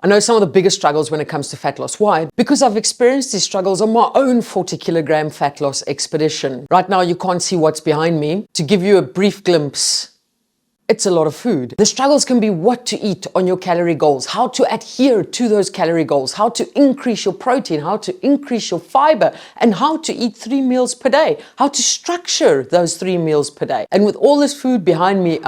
I know some of the biggest struggles when it comes to fat loss. Why? Because I've experienced these struggles on my own 40-kilogram fat loss expedition. Right now, you can't see what's behind me. To give you a brief glimpse, it's a lot of food. The struggles can be what to eat on your calorie goals, how to adhere to those calorie goals, how to increase your protein, how to increase your fiber, and how to eat 3 meals per day, how to structure those 3 meals per day. And with all this food behind me,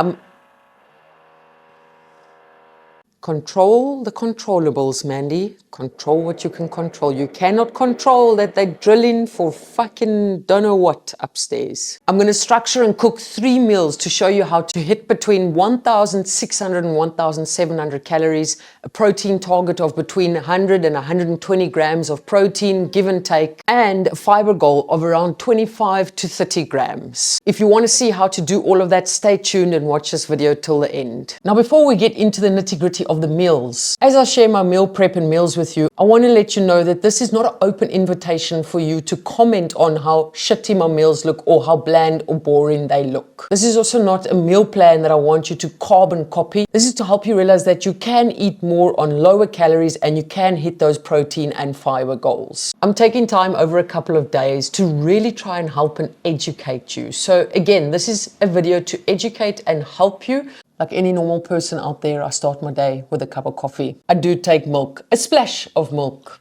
control the controllables, Mandy. Control what you can control. You cannot control that they drill in for fucking don't know what upstairs. I'm going to structure and cook 3 meals to show you how to hit between 1,600 and 1,700 calories, a protein target of between 100 and 120 grams of protein, give and take, and a fiber goal of around 25 to 30 grams. If you want to see how to do all of that, stay tuned and watch this video till the end. Now, before we get into the nitty-gritty of the meals, as I share my meal prep and meals with you, I want to let you know that this is not an open invitation for you to comment on how shitty my meals look or how bland or boring they look. This is also not a meal plan that I want you to carbon copy. This is to help you realize that you can eat more on lower calories and you can hit those protein and fiber goals. I'm taking time over a couple of days to really try and help and educate you. So again, this is a video to educate and help you. Like any normal person out there, I start my day with a cup of coffee. I do take milk, a splash of milk.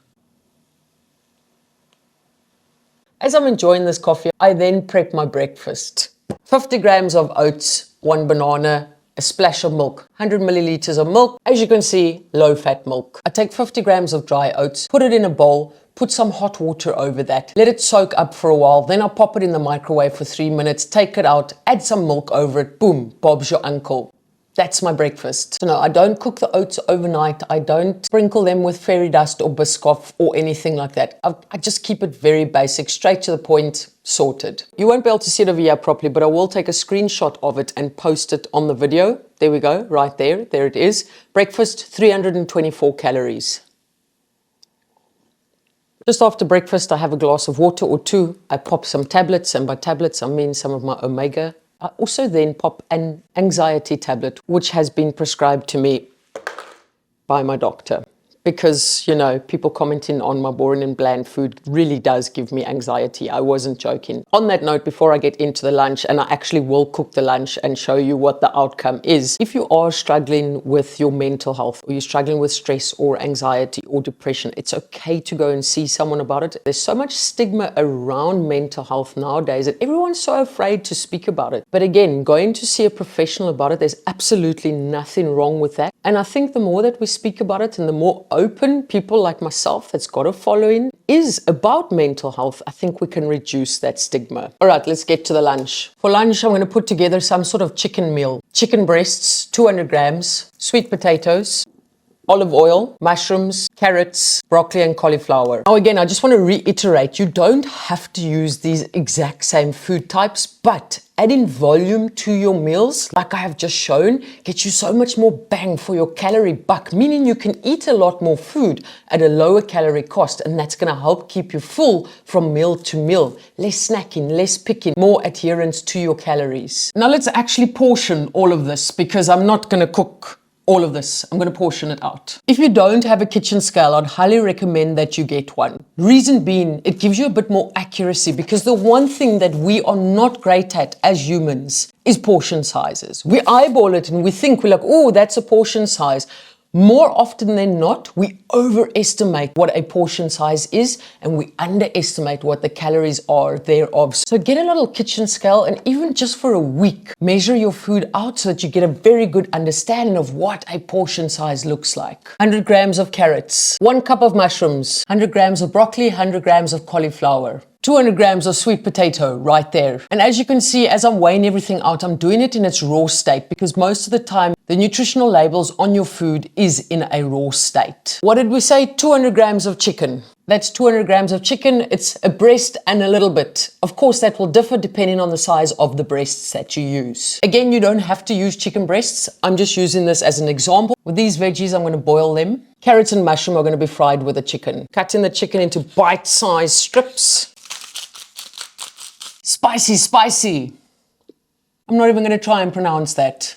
As I'm enjoying this coffee, I then prep my breakfast. 50 grams of oats, 1 banana, a splash of milk, 100 milliliters of milk. As you can see, low-fat milk. I take 50 grams of dry oats, put it in a bowl, put some hot water over that, let it soak up for a while, then I'll pop it in the microwave for 3 minutes, take it out, add some milk over it, boom, Bob's your uncle. That's my breakfast. So no, I don't cook the oats overnight. I don't sprinkle them with fairy dust or Biscoff or anything like that. I just keep it very basic, straight to the point, sorted. You won't be able to see it over here properly, but I will take a screenshot of it and post it on the video. There we go, right there. There it is. Breakfast, 324 calories. Just after breakfast, I have a glass of water or 2. I pop some tablets, and by tablets, I mean some of my omega. I also then pop an anxiety tablet, which has been prescribed to me by my doctor. Because, you know, people commenting on my boring and bland food really does give me anxiety. I wasn't joking. On that note, before I get into the lunch, and I actually will cook the lunch and show you what the outcome is. If you are struggling with your mental health, or you're struggling with stress or anxiety or depression, it's okay to go and see someone about it. There's so much stigma around mental health nowadays that everyone's so afraid to speak about it. But again, going to see a professional about it, there's absolutely nothing wrong with that. And I think the more that we speak about it and the more open people like myself that's got a following is about mental health, I think we can reduce that stigma. All right, let's get to the lunch. For lunch, I'm going to put together some sort of chicken meal. Chicken breasts, 200 grams, sweet potatoes, olive oil, mushrooms, carrots, broccoli and cauliflower. Now again, I just want to reiterate, you don't have to use these exact same food types, but adding volume to your meals, like I have just shown, gets you so much more bang for your calorie buck, meaning you can eat a lot more food at a lower calorie cost, and that's going to help keep you full from meal to meal. Less snacking, less picking, more adherence to your calories. Now let's actually portion all of this, because I'm not going to cook all of this. I'm going to portion it out. If you don't have a kitchen scale, I'd highly recommend that you get one. Reason being, it gives you a bit more accuracy, because the one thing that we are not great at as humans is portion sizes. We eyeball it and we think, we're like, oh, that's a portion size. More often than not, we overestimate what a portion size is and we underestimate what the calories are thereof. So get a little kitchen scale, and even just for a week, measure your food out so that you get a very good understanding of what a portion size looks like. 100 grams of carrots, 1 cup of mushrooms, 100 grams of broccoli, 100 grams of cauliflower. 200 grams of sweet potato right there. And as you can see, as I'm weighing everything out, I'm doing it in its raw state, because most of the time the nutritional labels on your food is in a raw state. What did we say? 200 grams of chicken. That's 200 grams of chicken. It's a breast and a little bit. Of course, that will differ depending on the size of the breasts that you use. Again, you don't have to use chicken breasts. I'm just using this as an example. With these veggies, I'm going to boil them. Carrots and mushroom are going to be fried with the chicken. Cutting the chicken into bite-sized strips. Spicy, spicy. I'm not even going to try and pronounce that.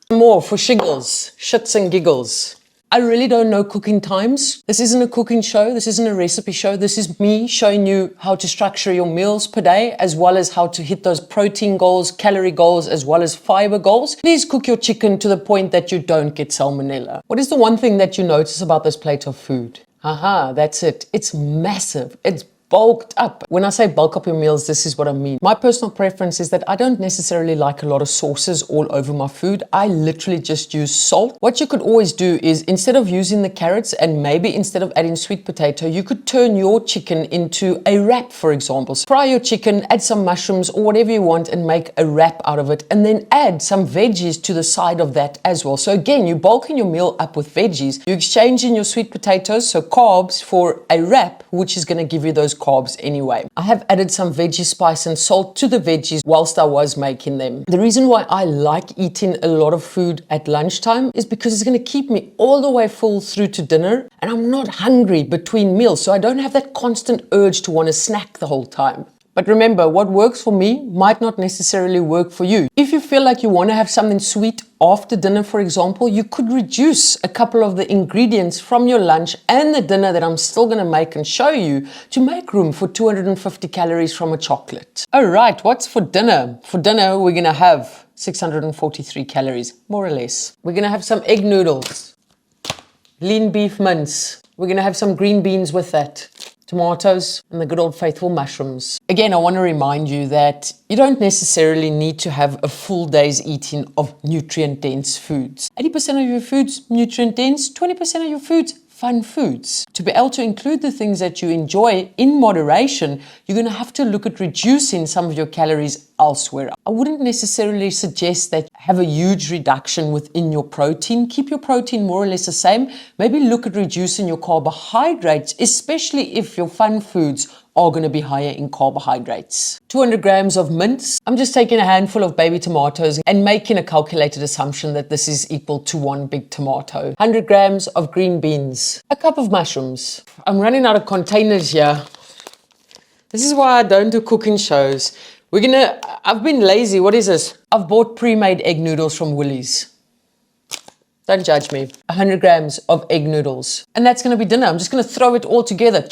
More for shiggles, shits and giggles. I really don't know cooking times. This isn't a cooking show. This isn't a recipe show. This is me showing you how to structure your meals per day, as well as how to hit those protein goals, calorie goals, as well as fiber goals. Please cook your chicken to the point that you don't get salmonella. What is the one thing that you notice about this plate of food? Aha, that's it. It's massive. It's bulked up. When I say bulk up your meals, this is what I mean. My personal preference is that I don't necessarily like a lot of sauces all over my food. I literally just use salt. What you could always do is, instead of using the carrots and maybe instead of adding sweet potato, you could turn your chicken into a wrap, for example. So fry your chicken, add some mushrooms or whatever you want and make a wrap out of it, and then add some veggies to the side of that as well. So again, you're bulking your meal up with veggies. You're exchanging your sweet potatoes, so carbs, for a wrap, which is going to give you those carbs anyway. I have added some veggie spice and salt to the veggies whilst I was making them. The reason why I like eating a lot of food at lunchtime is because it's going to keep me all the way full through to dinner, and I'm not hungry between meals, so I don't have that constant urge to want to snack the whole time. But remember, what works for me might not necessarily work for you. If you feel like you want to have something sweet after dinner, for example, you could reduce a couple of the ingredients from your lunch and the dinner that I'm still going to make and show you to make room for 250 calories from a chocolate. All right, what's for dinner? For dinner, we're going to have 643 calories, more or less. We're going to have some egg noodles, lean beef mince. We're going to have some green beans with that, tomatoes, and the good old faithful mushrooms. Again, I want to remind you that you don't necessarily need to have a full day's eating of nutrient-dense foods. 80% of your foods nutrient-dense, 20% of your foods fun foods. To be able to include the things that you enjoy in moderation, you're going to have to look at reducing some of your calories elsewhere. I wouldn't necessarily suggest that have a huge reduction within your protein. Keep your protein more or less the same. Maybe look at reducing your carbohydrates, especially if your fun foods are going to be higher in carbohydrates. 200 grams of mince. I'm just taking a handful of baby tomatoes and making a calculated assumption that this is equal to one big tomato. 100 grams of green beans. A cup of mushrooms. I'm running out of containers here. This is why I don't do cooking shows. I've been lazy. What is this? I've bought pre-made egg noodles from Woolies. Don't judge me. 100 grams of egg noodles. And that's going to be dinner. I'm just going to throw it all together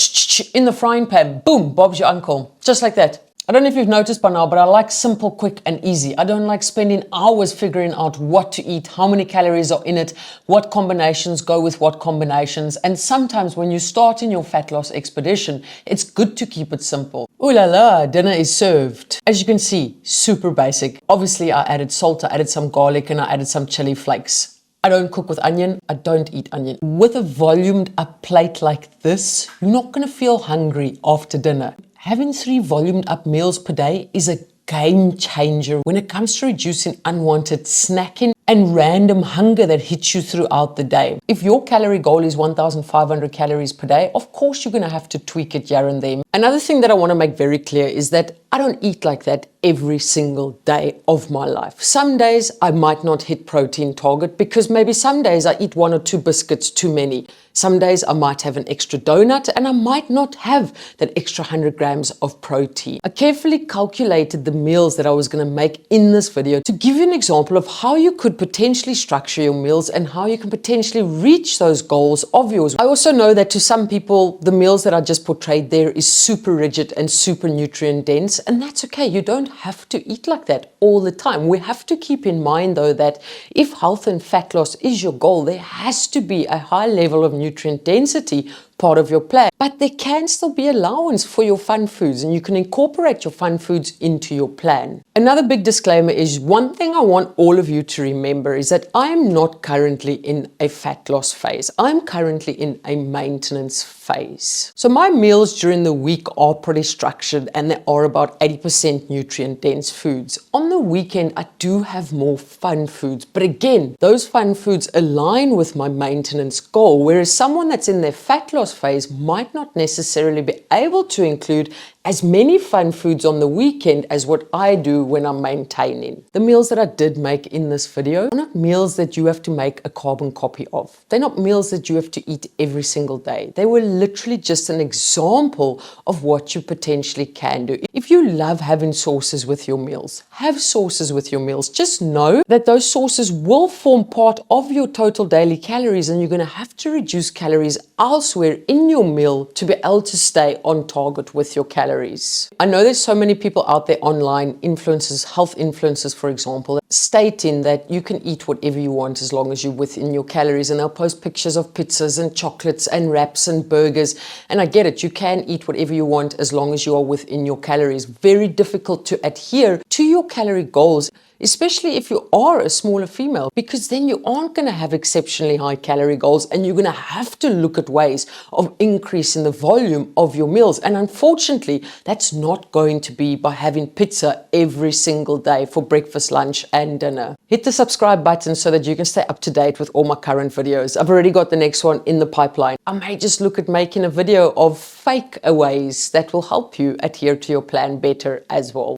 in the frying pan. Boom, Bob's your uncle. Just like that. I don't know if you've noticed by now, but I like simple, quick, and easy. I don't like spending hours figuring out what to eat, how many calories are in it, what combinations go with what combinations. And sometimes when you start in your fat loss expedition, it's good to keep it simple. Ooh la la, dinner is served. As you can see, super basic. Obviously, I added salt, I added some garlic, and I added some chili flakes. I don't cook with onion. I don't eat onion. With a volumed up plate like this, you're not going to feel hungry after dinner. Having 3 volumed up meals per day is a game changer when it comes to reducing unwanted snacking and random hunger that hits you throughout the day. If your calorie goal is 1,500 calories per day, of course you're going to have to tweak it here and there. Another thing that I want to make very clear is that I don't eat like that every single day of my life. Some days I might not hit protein target because maybe some days I eat 1 or 2 biscuits too many. Some days I might have an extra donut and I might not have that extra 100 grams of protein. I carefully calculated the meals that I was going to make in this video to give you an example of how you could potentially structure your meals and how you can potentially reach those goals of yours. I also know that to some people, the meals that I just portrayed there is super rigid and super nutrient dense, and that's okay. You don't have to eat like that all the time. We have to keep in mind though that if health and fat loss is your goal, there has to be a high level of nutrient density part of your plan. But there can still be allowance for your fun foods and you can incorporate your fun foods into your plan. Another big disclaimer is one thing I want all of you to remember is that I'm not currently in a fat loss phase. I'm currently in a maintenance phase. So my meals during the week are pretty structured and they are about 80% nutrient dense foods. On the weekend, I do have more fun foods. But again, those fun foods align with my maintenance goal, whereas someone that's in their fat loss phase might not necessarily be able to include as many fun foods on the weekend as what I do when I'm maintaining. The meals that I did make in this video are not meals that you have to make a carbon copy of. They're not meals that you have to eat every single day. They were literally just an example of what you potentially can do. If you love having sauces with your meals, have sauces with your meals. Just know that those sauces will form part of your total daily calories, and you're going to have to reduce calories elsewhere in your meal to be able to stay on target with your calories. I know there's so many people out there online, influencers, health influencers, for example, stating that you can eat whatever you want as long as you're within your calories, and they'll post pictures of pizzas and chocolates and wraps and burgers. And I get it, you can eat whatever you want as long as you are within your calories. Very difficult to adhere to your calorie goals, especially if you are a smaller female, because then you aren't going to have exceptionally high calorie goals, and you're going to have to look at ways of increasing the volume of your meals. And unfortunately, that's not going to be by having pizza every single day for breakfast, lunch, and dinner. Hit the subscribe button so that you can stay up to date with all my current videos. I've already got the next one in the pipeline. I may just look at making a video of fake aways that will help you adhere to your plan better as well.